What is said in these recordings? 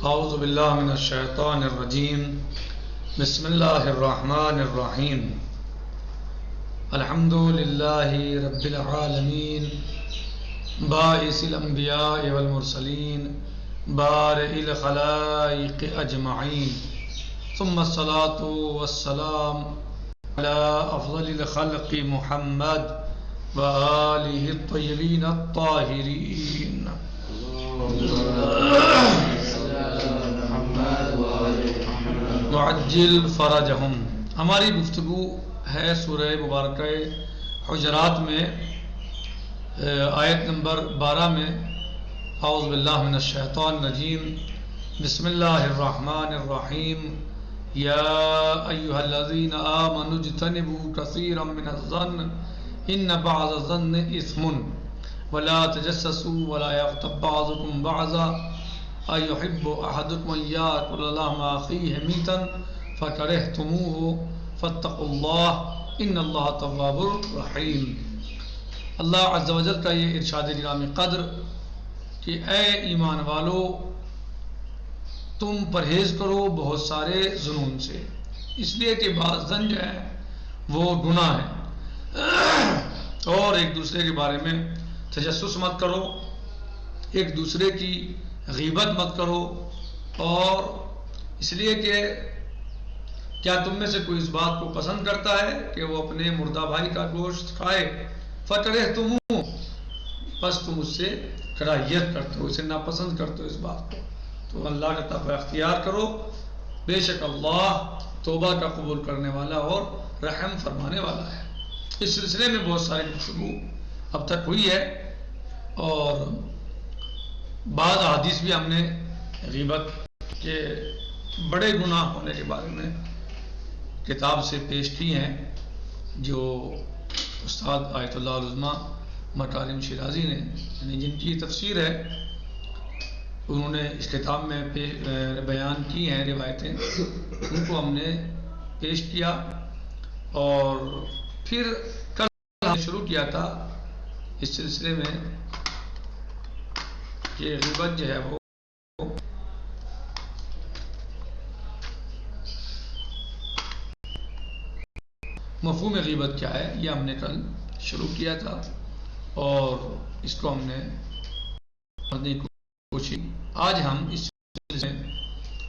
اعوذ باللہ من الشیطان الرجیم بسم اللہ الرحمن الرحیم الحمد للہ رب العالمین باعث الانبیاء والمرسلین بارئ الخلائق اجمعین ثم الصلاة والسلام على افضل الخلق محمد وآلہ الطیبین الطاہرین. معجل فرجہم. ہماری گفتگو ہے سورہ مبارکہ حجرات میں آیت نمبر 12 میں اعوذ باللہ من الشیطان الرجیم بسم اللہ الرحمن الرحیم یا ایہا الذین آمنوا اجتنبوا کثیرا من الظن ان بعض الظن اثم ولا تجسسوا ولا یغتب بعضکم بعضا ایحب احدکم ان یاکل لحم اخیہ میتا فکرہتموہ فاتقوا اللہ ان اللہ تواب الرحیم. اللہ عز و جل کا یہ ارشاد گرامی قدر کہ اے ایمان والو تم پرہیز کرو بہت سارے ظنون سے، اس لیے کہ بعض ظن جو ہے وہ گناہ ہے، اور ایک دوسرے کے بارے میں تجسس مت کرو، ایک دوسرے کی غیبت مت کرو، اور اس لیے کہ کیا تم میں سے کوئی اس بات کو پسند کرتا ہے کہ وہ اپنے مردہ بھائی کا گوشت کھائے؟ فَكَرِهْتُمُوهُ، بس تم اس سے کراہیت کرتے ہو، اسے ناپسند کرتے ہو اس بات کو، تو اللہ کا تقوی اختیار کرو، بے شک اللہ توبہ کا قبول کرنے والا اور رحم فرمانے والا ہے. اس سلسلے میں بہت ساری گفتگو اب تک ہوئی ہے، اور بعض احادیث بھی ہم نے غیبت کے بڑے گناہ ہونے کے بارے میں کتاب سے پیش کی ہیں، جو استاد آیت اللہ العظمیٰ مکارم شیرازی نے، یعنی جن کی تفسیر ہے، انہوں نے اس کتاب میں بیان کی ہیں روایتیں، ان کو ہم نے پیش کیا. اور پھر کل ہم نے شروع کیا تھا اس سلسلے میں کہ غیبت جو ہے وہ مفہوم غیبت کیا ہے، یہ ہم نے کل شروع کیا تھا، اور اس کو ہم نے پڑھنے کی کوشش. آج ہم اس سلسلے میں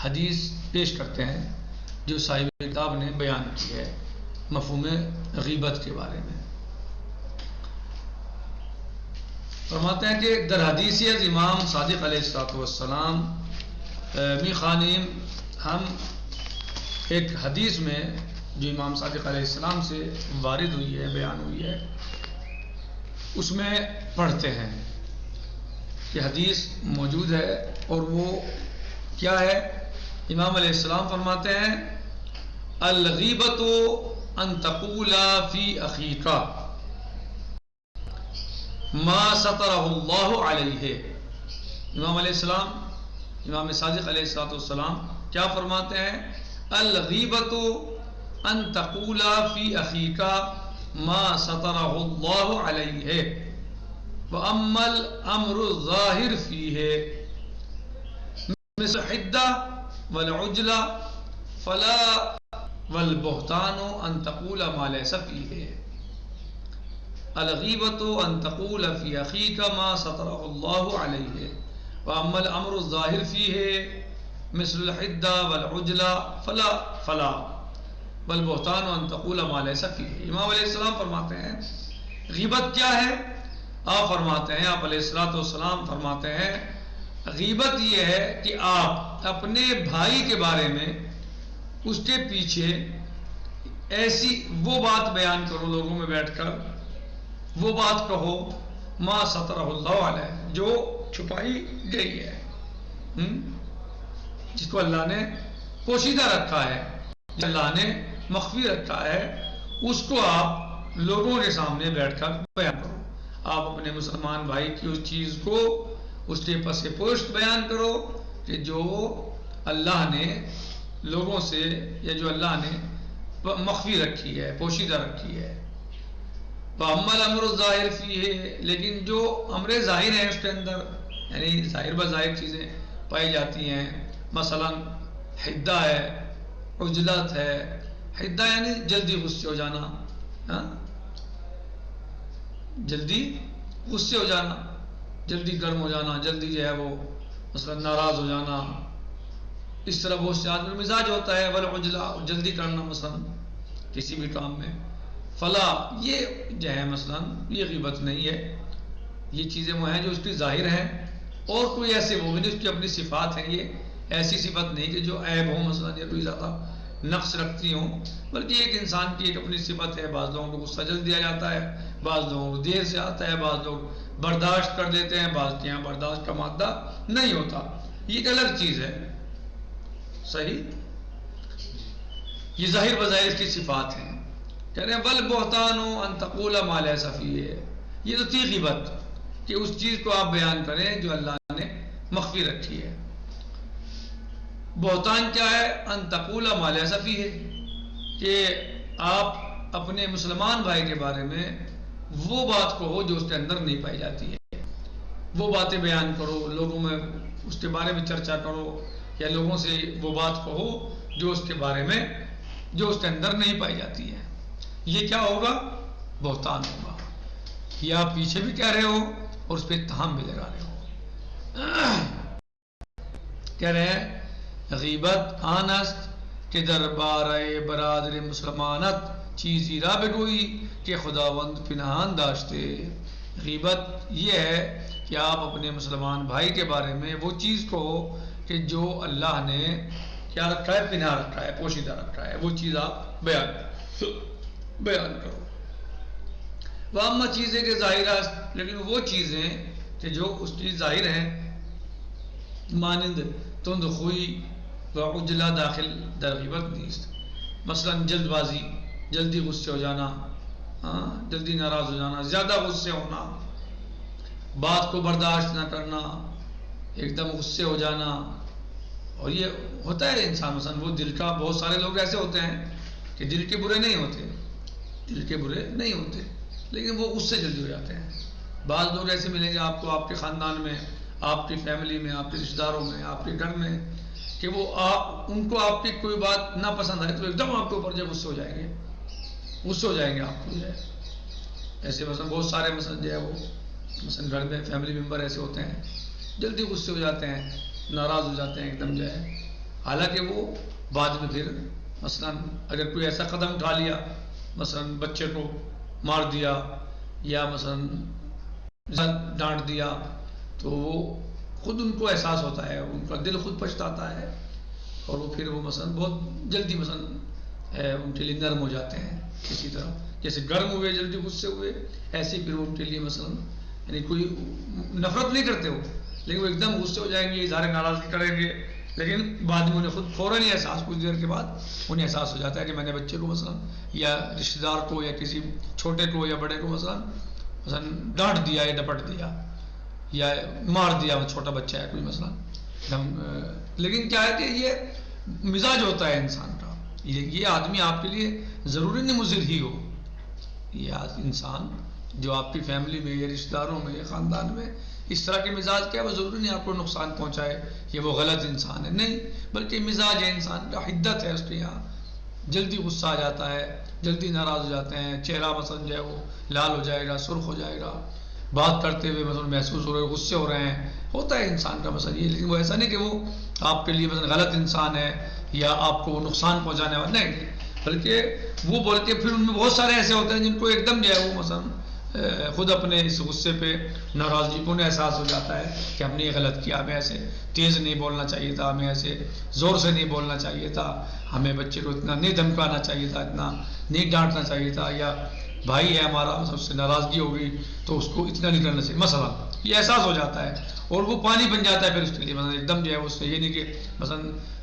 حدیث پیش کرتے ہیں جو صاحب کتاب نے بیان کی ہے مفہوم غیبت کے بارے میں. فرماتے ہیں کہ در حدیث از امام صادق علیہ السلام می خانیم، ہم ایک حدیث میں جو امام صادق علیہ السلام سے وارد ہوئی ہے، بیان ہوئی ہے، اس میں پڑھتے ہیں کہ حدیث موجود ہے، اور وہ کیا ہے؟ امام علیہ السلام فرماتے ہیں الغیبۃ ان تقول فی اخیک ما سترہ اللہ علیہ. امام علیہ السلام، امام صادق علیہ السلام کیا فرماتے ہیں؟ الغیبۃ ان تقول فی اخیک ما سترہ اللہ علیہ واما الامر الظاہر فیہ مثل الحدہ والعجلہ فلا والبہتان ان تقول ما لیس فیہ. الغیبۃ ان تقول فی اخیک ما سترہ اللہ علیہ واما الامر الظاہر فیہ مثل الحدہ والعجلہ فلا والبہتان ان تقول ما لیس فیہ. امام علیہ السلام فرماتے ہیں غیبت کیا ہے؟ آپ فرماتے ہیں، آپ علیہ السلام فرماتے ہیں غیبت یہ ہے کہ آپ اپنے بھائی کے بارے میں اس کے پیچھے ایسی وہ بات بیان کرو، لوگوں میں بیٹھ کر وہ بات کہو ما سترہ اللہ علیہ، جو چھپائی گئی ہے، جس کو اللہ نے پوشیدہ رکھا ہے، اللہ نے مخفی رکھا ہے، اس کو آپ لوگوں کے سامنے بیٹھ کر بیان کرو. آپ اپنے مسلمان بھائی کی اس چیز کو اس کے پس پشت بیان کرو کہ جو اللہ نے لوگوں سے، یا جو اللہ نے مخفی رکھی ہے، پوشیدہ رکھی ہے. وَأَمَّا الْأَمْرُ الظَّاهِرُ فِيهِ، لیکن جو امر ظاہر ہے اس کے اندر، یعنی ظاہر بظاہر چیزیں پائی جاتی ہیں، مثلا حدہ ہے، عجلت ہے. حدہ یعنی جلدی غصے ہو جانا، ہاں؟ جلدی غصے ہو جانا، جلدی گرم ہو جانا، جلدی جو ہے وہ مثلا ناراض ہو جانا. اس طرح بہت سے آدمی مزاج ہوتا ہے والعجلہ، جلدی کرنا مثلا کسی بھی کام میں. فلا یہ جو ہے مثلا یہ غیبت نہیں ہے. یہ چیزیں وہ ہیں جو اس کی ظاہر ہیں، اور کوئی ایسے وہ نہیں، اس کی اپنی صفات ہیں. یہ ایسی صفت نہیں کہ جو عیب ہو مثلا یا کوئی زیادہ نقص رکھتی ہوں، بلکہ ایک انسان کی ایک اپنی صفت ہے. بعض لوگوں کو غصہ جلدی آ جاتا ہے، بعض لوگوں کو دیر سے آتا ہے، بعض لوگ برداشت کر دیتے ہیں، بعض کے یہاں برداشت کا مادہ نہیں ہوتا. یہ ایک الگ چیز ہے. صحیح، یہ ظاہر بظاہر اس کی صفات ہیں. کہہ رہے ہیں بل بہتان ان تقول ما لیس فیہ، یہ تو تھی غیبت کہ اس چیز کو آپ بیان کریں جو اللہ نے مخفی رکھی ہے. بہتان کیا ہے؟ ان تقول ما لیس فیہ، کہ آپ اپنے مسلمان بھائی کے بارے میں وہ بات کہو جو اس کے اندر نہیں پائی جاتی ہے. وہ باتیں بیان کرو، لوگوں میں اس کے بارے میں چرچا کرو، یا لوگوں سے وہ بات کہو جو اس کے بارے میں جو اس کے اندر نہیں پائی جاتی ہے. یہ کیا ہوگا؟ بہتان ہوگا. یہ آپ پیچھے بھی کہہ رہے ہو اور اس پہ اتہام بھی لگا رہے ہو. کہہ رہے ہیں غیبت آن است کہ دربار برادر مسلمانت چیزی را بگوئی کہ خداوند پنہان داشتے. غیبت یہ ہے کہ آپ اپنے مسلمان بھائی کے بارے میں وہ چیز کہو کہ جو اللہ نے کیا رکھا ہے، پنہا رکھا ہے، پوشیدہ رکھا ہے، وہ چیز آپ بیان کرو. واما چیزیں کہ ظاہرہ، لیکن وہ چیزیں کہ جو اس کی ظاہر ہیں، مانند تند خوئی و عجلہ داخل در غیبت نیست. مثلا جلد بازی، جلدی غصے ہو جانا، جلدی ناراض ہو جانا، زیادہ غصے ہونا، بات کو برداشت نہ کرنا، ایک دم غصے ہو جانا. اور یہ ہوتا ہے انسان مثلا وہ دل کا، بہت سارے لوگ ایسے ہوتے ہیں کہ دل کے برے نہیں ہوتے، دل کے برے نہیں ہوتے، لیکن وہ غصے جلدی ہو جاتے ہیں. بعض لوگ ایسے ملیں گے آپ کو، آپ کے خاندان میں، آپ کی فیملی میں، آپ کے رشتہ داروں میں، آپ کے گھر میں، کہ وہ ان کو آپ کی کوئی بات نہ پسند آئے تو ایک دم آپ کے اوپر جو غصے ہو جائیں گے، غصے ہو جائیں گے آپ کو جو ہے. ایسے مثلا بہت سارے مثلا جو ہے وہ مثلا گھر میں فیملی ممبر ایسے ہوتے ہیں، جلدی غصے ہو جاتے ہیں، ناراض ہو جاتے ہیں ایک دم جو ہے. حالانکہ وہ بعد میں پھر مثلا اگر کوئی ایسا قدم اٹھا لیا، مثلا بچے کو مار دیا یا مثلا ڈانٹ دیا، تو وہ خود ان کو احساس ہوتا ہے، ان کا دل خود پچھتاتا ہے، اور وہ پھر وہ مثلا بہت جلدی مثلا ان کے لیے نرم ہو جاتے ہیں. اسی طرح جیسے گرم ہوئے جلدی غصے ہوئے، ایسے پھر ان کے لیے مثلا یعنی کوئی نفرت نہیں کرتے ہو، لیکن وہ ایک دم غصے ہو جائیں گے، اظہار ناراضگی کریں گے، لیکن بعد میں انہیں خود فوراً ہی احساس، کچھ دیر کے بعد انہیں احساس ہو جاتا ہے کہ میں نے بچے کو مثلا یا رشتہ دار کو یا کسی چھوٹے کو یا بڑے کو مثلا ڈانٹ دیا یا ڈپٹ دیا یا مار دیا، چھوٹا بچہ ہے کوئی مثلا. لیکن کیا ہے کہ یہ مزاج ہوتا ہے انسان کا. یہ آدمی آپ کے لیے ضروری نہیں مضر ہی ہو. یہ انسان جو آپ کی فیملی میں یا رشتہ داروں میں یا خاندان میں اس طرح کے مزاج کیا ہے، وہ ضروری نہیں آپ کو نقصان پہنچائے کہ وہ غلط انسان ہے، نہیں، بلکہ مزاج ہے انسان کا، حدت ہے اس کے یہاں، جلدی غصہ آ جاتا ہے، جلدی ناراض ہو جاتے ہیں، چہرہ مثلا جو ہے وہ لال ہو جائے گا، سرخ ہو جائے گا، بات کرتے ہوئے مثلا محسوس ہو رہے غصے ہو رہے ہیں. ہوتا ہے انسان کا مثلا یہ، لیکن وہ ایسا نہیں کہ وہ آپ کے لیے مثلا غلط انسان ہے یا آپ کو نقصان پہنچانے والا، نہیں، بلکہ وہ بولتے پھر ان میں بہت سارے ایسے ہوتے ہیں جن کو ایک دم جو ہے وہ مثلا خود اپنے اس غصے پہ ناراضگی کو انہیں احساس ہو جاتا ہے کہ ہم نے یہ غلط کیا، ہمیں ایسے تیز نہیں بولنا چاہیے تھا، ہمیں ایسے زور سے نہیں بولنا چاہیے تھا، ہمیں بچے کو اتنا نہیں دھمکانا چاہیے تھا، اتنا نہیں ڈانٹنا چاہیے تھا، یا بھائی ہے ہمارا اس سے ناراضگی ہوگی تو اس کو اتنا نہیں کرنا چاہیے مثلا. یہ احساس ہو جاتا ہے اور وہ پانی بن جاتا ہے پھر اس کے لیے. مثلا ایک دم جو ہے اس سے یہ نہیں کہ مثلا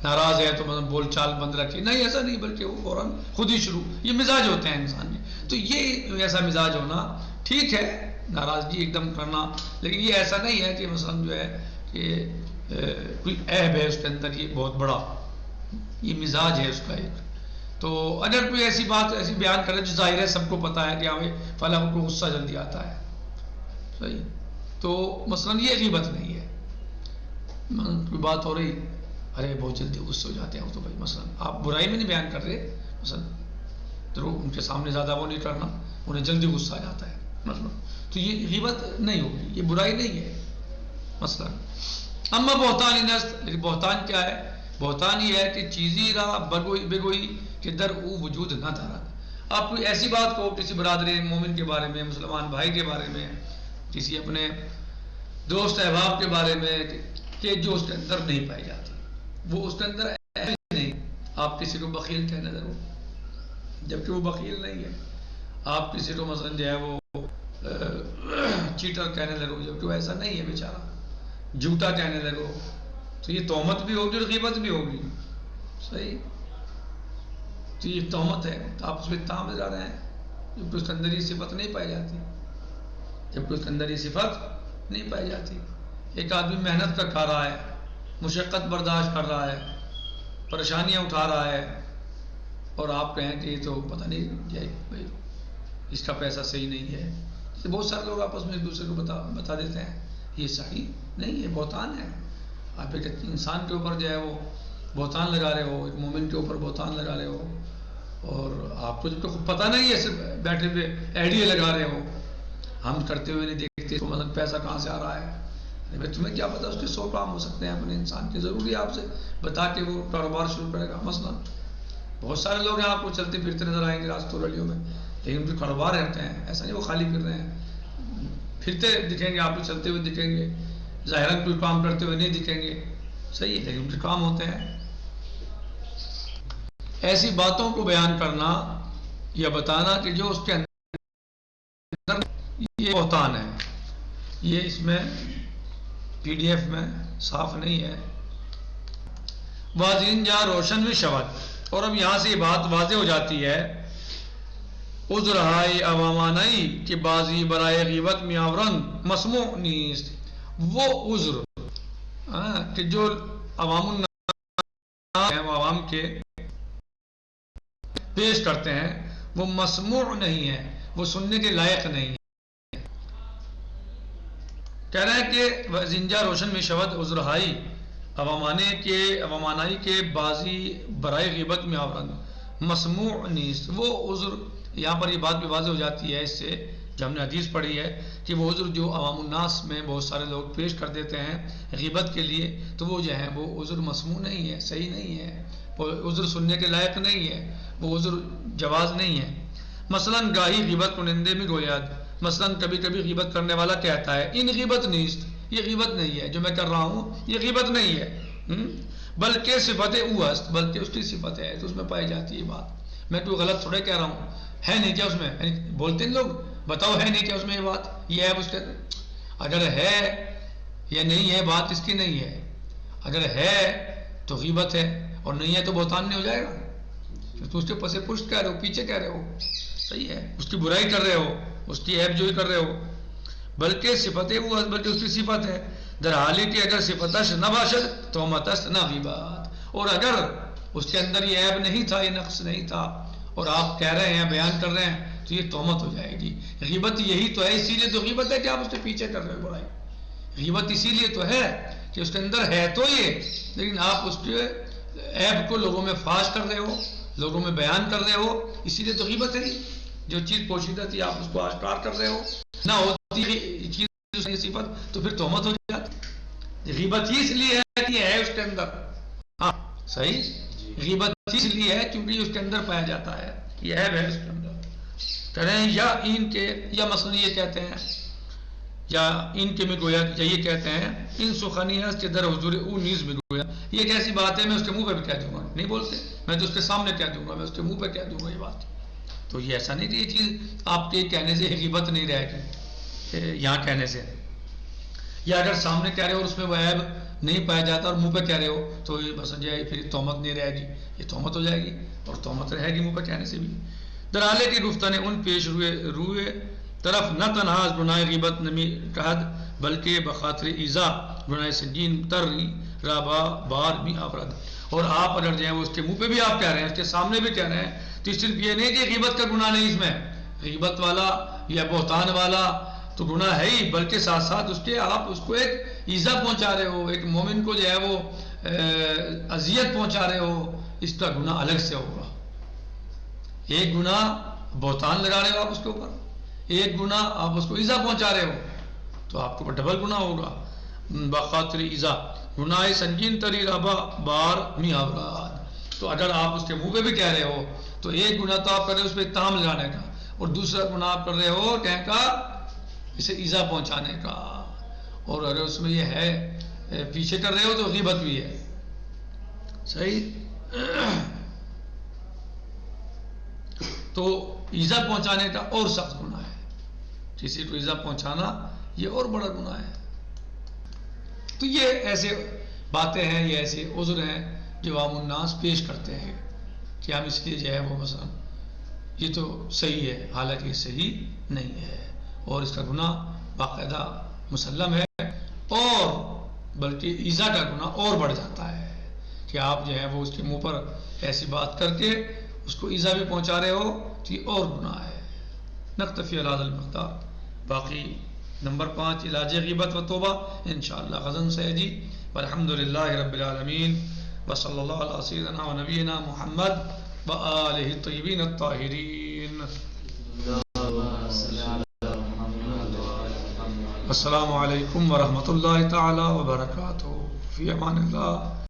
ناراض ہے تو مثلا بول چال بند رکھے، نہیں، ایسا نہیں، بلکہ وہ فوراً خود ہی شروع. یہ مزاج ہوتے ہیں انسان کے. تو یہ ایسا مزاج ہونا ٹھیک ہے، ناراضگی ایک دم کرنا، لیکن یہ ایسا نہیں ہے کہ مثلا جو ہے کہ کوئی عیب ہے اس کے اندر، یہ بہت بڑا یہ مزاج ہے اس کا ایک. تو اگر کوئی ایسی بات ایسی بیان کرے جو ظاہر ہے سب کو پتہ ہے کہ ہمیں فلاں کو غصہ جلدی آتا ہے، صحیح، تو مثلا یہ غیبت نہیں ہے. کوئی بات ہو رہی ارے بہت جلدی غصے ہو جاتے ہیں وہ تو بھائی مثلا آپ برائی میں نہیں بیان کر رہے، مثلا تو ان کے سامنے زیادہ وہ نہیں کرنا، انہیں جلدی غصہ آ جاتا ہے مثلا، تو یہ غیبت نہیں ہوگی، یہ برائی نہیں ہے مثلا۔ اما بہتان نست، بہتان کیا ہے؟ بہتان یہ ہے کہ چیزی را بگوئی کہ در او وجود نہ دارا، آپ کوئی ایسی بات کو کسی برادری مومن کے بارے میں، مسلمان بھائی کے بارے میں، کسی اپنے دوست احباب کے بارے میں کہ جو اس کے اندر نہیں پائی جاتی، وہ اس کے اندر ہے نہیں، آپ کسی کو بخیل کہنے لگو جبکہ وہ بخیل نہیں ہے، آپ کسی کو مثلا جو ہے وہ چیٹر کہنے لگو جبکہ وہ ایسا نہیں ہے بیچارہ، جھوٹا کہنے لگو، تو یہ تہمت بھی ہوگی اور غیبت بھی ہوگی، صحیح؟ تو یہ تہمت ہے، تو آپ اس پہ اتہام لگا رہے ہیں جبکہ اس کے اندر یہ صفت نہیں پائی جاتی، جبکہ اس کے اندر یہ صفت نہیں پائی جاتی۔ ایک آدمی محنت کر رہا ہے، مشقت برداشت کر رہا ہے، پریشانیاں اٹھا رہا ہے، اور آپ کہیں کہ یہ تو پتہ نہیں بھائی اس کا پیسہ صحیح نہیں ہے، تو بہت سارے لوگ آپس میں ایک دوسرے کو بتا دیتے ہیں، یہ صحیح نہیں ہے، بہتان ہے۔ آپ ایک انسان کے اوپر جو ہے وہ بہتان لگا رہے ہو، ایک مومن کے اوپر بہتان لگا رہے ہو، اور آپ کو جب تو پتہ نہیں ہے، صرف بیٹھے ہوئے ایڈیے لگا رہے ہو، ہم کرتے ہوئے نہیں دیکھتے تو مثلا پیسہ کہاں سے آ رہا ہے، بھائی تمہیں کیا پتا، اس کے 100 کام ہو سکتے ہیں اپنے انسان کے، ضروری آپ سے بتا کے وہ کاروبار شروع کرے گا مثلا۔ بہت سارے لوگ ہیں آپ کو چلتے پھرتے نظر آئیں گے راستوں گلیوں میں، لیکن ان کے کاروبار رہتے ہیں، ایسا نہیں وہ خالی پھر رہے ہیں، پھرتے دکھیں گے آپ کو، چلتے ہوئے دکھیں گے، ظاہراً کوئی کام کرتے ہوئے نہیں دکھیں گے، صحیح ہے، لیکن ان کے کام ہوتے ہیں۔ ایسی باتوں کو بیان کرنا یا بتانا کہ جو اس کے اندر، یہ بہتان ہے، یہ اس میں پی ڈی ایف میں صاف نہیں ہے۔ واضح جا روشن بھی شود، اور اب یہاں سے یہ بات واضح ہو جاتی ہے، عذرہائی عوامانائی کہ بازی برائے غیبت میاورند مسموع نیست، وہ عذر کہ جو عوام الناس ہیں، وہ عوام کے پیش کرتے ہیں، وہ مسموع نہیں ہے، وہ سننے کے لائق نہیں ہے۔ کہہ رہے ہیں کہ زنجا روشن میں شود عذرہائی عوامانائی کے بازی برائے غیبت میں آورند مسموع نیست، وہ عذر، یہاں پر یہ بات بھی واضح ہو جاتی ہے اس سے جو ہم نے حدیث پڑھی ہے کہ وہ عذر جو عوام الناس میں بہت سارے لوگ پیش کر دیتے ہیں غیبت کے لیے، تو وہ جو ہے وہ عذر مسموع نہیں ہے، صحیح نہیں ہے، وہ عذر سننے کے لائق نہیں ہے، وہ عذر جواز نہیں ہے۔ مثلا گاہی غیبت کنندے میں گوید، مثلا کبھی کبھی غیبت کرنے والا کہتا ہے ان غیبت نیست، یہ غیبت نہیں ہے جو میں کر رہا ہوں، یہ غیبت نہیں ہے، بلکہ صفت او است، بلکہ اس کی صفت ہے، تو اس میں پائی جاتی ہے بات، میں کوئی غلط تھوڑے کہہ رہا ہوں، ہے نہیں کیا اس میں، بولتے ہیں لوگ بتاؤ ہے نہیں کیا اس میں یہ بات، یہ ہے اس کے، اگر ہے یا نہیں ہے بات اس کی نہیں ہے، اگر ہے تو غیبت ہے، اور نہیں ہے تو بہتان نہیں ہو جائے گا، تو اس کے پسے پشت کہہ رہے ہو، پیچھے کہہ رہے ہو، صحیح ہے، اس کی برائی کر رہے ہو، اس کی عیب جوئی کر رہے ہو، بلکہ صفت وہ، بلکہ اس کی صفت ہے، در حالی کہ اگر صفتش نہ باشد تو متست نہ غیبت، اور اگر اس کے اندر یہ عیب نہیں تھا، یہ نقص نہیں تھا، اور آپ کہہ رہے ہیں، بیان کر رہے ہیں، تو یہ تہمت ہو جائے گی۔ غیبت یہی تو ہے، اسی لیے تو غیبت ہے کہ آپ اس کے پیچھے کر رہے ہو برائی، غیبت اسی لیے تو ہے کہ اس کے اندر ہے تو یہ، لیکن آپ اس کے عیب کو لوگوں میں فاش کر رہے ہو، لوگوں میں بیان کر رہے ہو، اسی لیے تو غیبت ہے، جو چیز پوشیدہ تھی آپ اس کو آشکار کر رہے ہو، نہ ہوتی چیز صفت تو پھر تہمت ہو جاتی۔ غیبت ہی اس لیے ہے کہ یہ ہے اس کے اندر، ہاں صحیح، غیبت اس لیے ہے کیونکہ یہ اس کے اندر پایا جاتا ہے، یہ عیب ہے اس کے اندر۔ کریں یا ان کے، یا مثلا یہ کہتے ہیں، یا ان کے میں گویا یا یہ کہتے ہیں ان سخنی ہے کہ در حضور او نیز میں گویا، یہ ایک ایسی بات ہے میں اس کے منہ پہ بھی کہہ دوں گا، نہیں بولتے، میں تو اس کے سامنے کہہ دوں گا، میں اس کے منہ پہ کہہ دوں گا یہ بات، تو یہ ایسا نہیں کہ یہ چیز آپ کے کہنے سے غیبت نہیں رہے گی یہاں کہنے سے، یا اگر سامنے کہہ رہے ہو اور اس میں وہ عیب نہیں پایا جاتا اور منہ پہ کہہ رہے ہو تو یہ بس جائے پھر تہمت نہیں رہے گی، یہ تہمت ہو جائے گی، اور تہمت رہے گی منہ پہ کہنے سے بھی۔ درالے کی گفتہ نے ان پیش روئے طرف نہ تنہا گناہ غیبت نمی کہد بلکہ بخاطر ایزا گناہ سنجین تری رابا بار بھی آفرد، اور آپ اگر جو ہے وہ اس کے منہ پہ بھی آپ کہہ رہے ہیں، اس کے سامنے بھی کہہ رہے ہیں، تو صرف یہ نہیں کہ غیبت کا گناہ نہیں، اس میں غیبت والا یا بہتان والا تو گناہ ہے ہی، بلکہ ساتھ ساتھ اس کے آپ اس کو ایک ایزا پہنچا رہے ہو، ایک مومن کو جو ہے وہ اذیت پہنچا رہے ہو اس کا گناہ الگ سے ہوگا. ایک گناہ بہتان لگا رہے ہو آپ اس کے اوپر، ایک گناہ آپ اس کو ایزا پہنچا رہے ہو تو آپ کے اوپر ڈبل گناہ ہوگا. بخاطر ایزا گناہ سنگین تری ربا بار می اوراد. تو اگر آپ اس کے منہ پہ بھی کہہ رہے ہو تو ایک گناہ تو آپ کر رہے ہو اس پہ اتہام لگانے کا، اور دوسرا گناہ آپ کر رہے ہو کہنے کا اسے ایزا پہنچانے کا. اور اگر اس میں یہ ہے پیچھے کر رہے ہو تو غیبت بھی ہے. صحیح. تو ایزا پہنچانے کا اور سخت گناہ ہے، کسی کو ایزا پہنچانا یہ اور بڑا گناہ ہے. تو یہ ایسے باتیں ہیں، یہ ایسے عذر ہیں جو عام الناس پیش کرتے ہیں کہ ہم اس کے جو ہے وہ مثلا یہ تو صحیح ہے، حالانکہ یہ صحیح نہیں ہے اور اس کا گناہ باقاعدہ مسلم ہے. اور بلکہ ایزا کا گناہ اور بڑھ جاتا ہے کہ آپ جو ہے وہ اس کے منہ پر ایسی بات کر کے اس کو ایزا بھی پہنچا رہے ہو تو یہ اور گناہ ہے. نکتفی علی هذا المقدار. باقی نمبر 5 علاج غیبت و توبہ انشاءاللہ غزن سے ہے جی. والحمدللہ رب العالمین وصلی اللہ علی سیدنا و نبینا محمد و آلہ الطیبین الطاہرین. السلام علیکم ورحمۃ اللہ تعالی وبرکاتہ. فی امان اللہ.